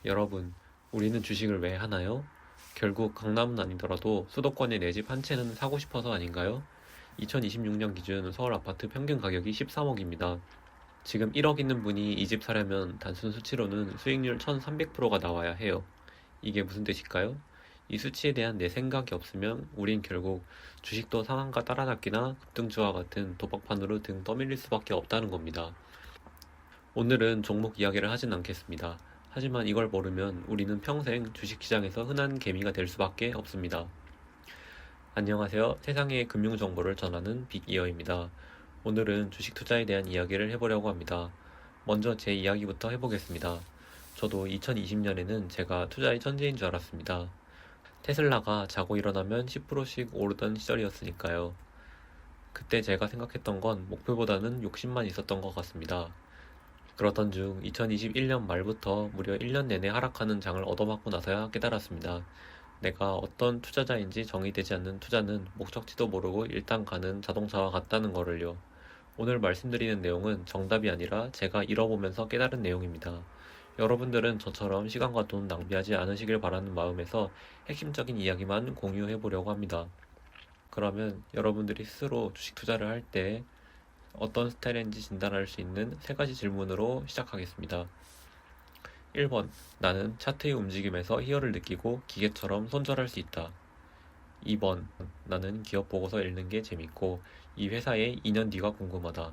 여러분, 우리는 주식을 왜 하나요? 결국 강남은 아니더라도 수도권에 내 집 한 채는 사고 싶어서 아닌가요? 2026년 기준 서울 아파트 평균 가격이 13억입니다. 지금 1억 있는 분이 이 집 사려면 단순 수치로는 수익률 1300%가 나와야 해요. 이게 무슨 뜻일까요? 이 수치에 대한 내 생각이 없으면 우린 결국 주식도 상한가 따라잡기나 급등주와 같은 도박판으로 등 떠밀릴 수밖에 없다는 겁니다. 오늘은 종목 이야기를 하진 않겠습니다. 하지만 이걸 모르면 우리는 평생 주식시장에서 흔한 개미가 될 수밖에 없습니다. 안녕하세요. 세상의 금융정보를 전하는 빅이어입니다. 오늘은 주식 투자에 대한 이야기를 해보려고 합니다. 먼저 제 이야기부터 해보겠습니다. 저도 2020년에는 제가 투자의 천재인 줄 알았습니다. 테슬라가 자고 일어나면 10%씩 오르던 시절이었으니까요. 그때 제가 생각했던 건 목표보다는 욕심만 있었던 것 같습니다. 그러던 중 2021년 말부터 무려 1년 내내 하락하는 장을 얻어맞고 나서야 깨달았습니다. 내가 어떤 투자자인지 정의되지 않는 투자는 목적지도 모르고 일단 가는 자동차와 같다는 거를요. 오늘 말씀드리는 내용은 정답이 아니라 제가 잃어보면서 깨달은 내용입니다. 여러분들은 저처럼 시간과 돈 낭비하지 않으시길 바라는 마음에서 핵심적인 이야기만 공유해 보려고 합니다. 그러면 여러분들이 스스로 주식 투자를 할때 어떤 스타일인지 진단할 수 있는 세 가지 질문으로 시작하겠습니다. 1번. 나는 차트의 움직임에서 희열을 느끼고 기계처럼 손절할 수 있다. 2번. 나는 기업 보고서 읽는 게 재밌고 이 회사의 2년 뒤가 궁금하다.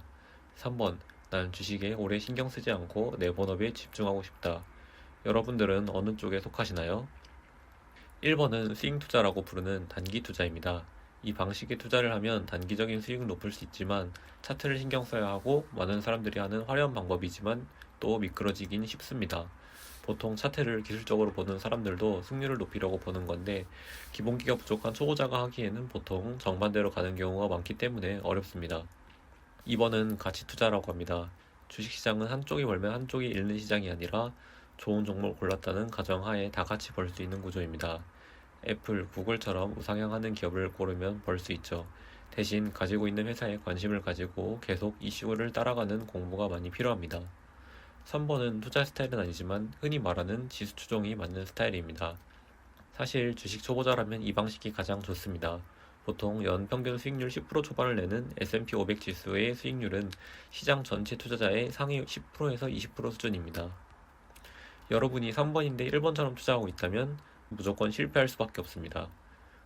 3번. 나는 주식에 오래 신경 쓰지 않고 내 본업에 집중하고 싶다. 여러분들은 어느 쪽에 속하시나요? 1번은 스윙 투자라고 부르는 단기 투자입니다. 이 방식의 투자를 하면 단기적인 수익은 높을 수 있지만 차트를 신경 써야 하고 많은 사람들이 하는 화려한 방법이지만 또 미끄러지긴 쉽습니다. 보통 차트를 기술적으로 보는 사람들도 승률을 높이려고 보는 건데 기본기가 부족한 초보자가 하기에는 보통 정반대로 가는 경우가 많기 때문에 어렵습니다. 2번은 가치 투자라고 합니다. 주식시장은 한쪽이 벌면 한쪽이 잃는 시장이 아니라 좋은 종목을 골랐다는 가정하에 다 같이 벌 수 있는 구조입니다. 애플, 구글처럼 우상향하는 기업을 고르면 벌 수 있죠. 대신 가지고 있는 회사에 관심을 가지고 계속 이슈를 따라가는 공부가 많이 필요합니다. 3번은 투자 스타일은 아니지만 흔히 말하는 지수 추종이 맞는 스타일입니다. 사실 주식 초보자라면 이 방식이 가장 좋습니다. 보통 연평균 수익률 10% 초반을 내는 S&P 500 지수의 수익률은 시장 전체 투자자의 상위 10%에서 20% 수준입니다. 여러분이 3번인데 1번처럼 투자하고 있다면 무조건 실패할 수밖에 없습니다.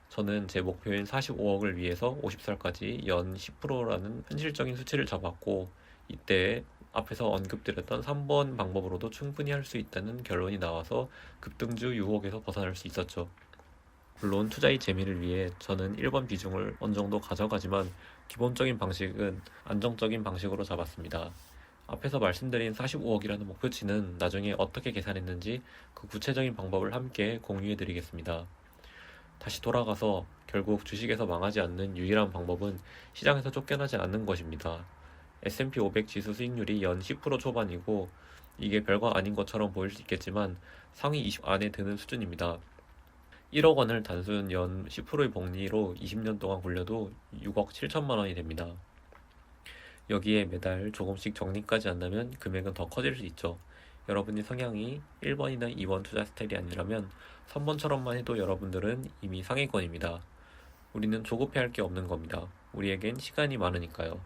저는 제 목표인 45억을 위해서 50살까지 연 10%라는 현실적인 수치를 잡았고 이때 앞에서 언급드렸던 3번 방법으로도 충분히 할 수 있다는 결론이 나와서 급등주 유혹에서 벗어날 수 있었죠. 물론 투자의 재미를 위해 저는 1번 비중을 어느 정도 가져가지만 기본적인 방식은 안정적인 방식으로 잡았습니다. 앞에서 말씀드린 45억이라는 목표치는 나중에 어떻게 계산했는지 그 구체적인 방법을 함께 공유해 드리겠습니다. 다시 돌아가서 결국 주식에서 망하지 않는 유일한 방법은 시장에서 쫓겨나지 않는 것입니다. S&P 500 지수 수익률이 연 10% 초반이고 이게 별거 아닌 것처럼 보일 수 있겠지만 상위 20 안에 드는 수준입니다. 1억 원을 단순 연 10%의 복리로 20년 동안 굴려도 6억 7천만 원이 됩니다. 여기에 매달 조금씩 적립까지 한다면 금액은 더 커질 수 있죠. 여러분의 성향이 1번이나 2번 투자 스타일이 아니라면 3번처럼만 해도 여러분들은 이미 상위권입니다. 우리는 조급해할 게 없는 겁니다. 우리에겐 시간이 많으니까요.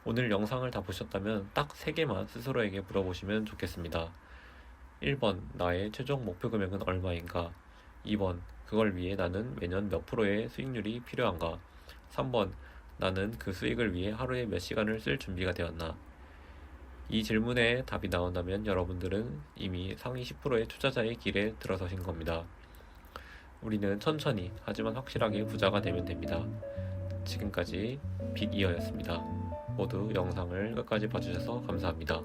오늘 영상을 다 보셨다면 딱 3개만 스스로에게 물어보시면 좋겠습니다. 1번, 나의 최종 목표 금액은 얼마인가? 2번, 그걸 위해 나는 매년 몇 프로의 수익률이 필요한가? 3번, 나는 그 수익을 위해 하루에 몇 시간을 쓸 준비가 되었나? 이 질문에 답이 나온다면 여러분들은 이미 상위 10%의 투자자의 길에 들어서신 겁니다. 우리는 천천히 하지만 확실하게 부자가 되면 됩니다. 지금까지 빅이어였습니다. 모두 영상을 끝까지 봐주셔서 감사합니다.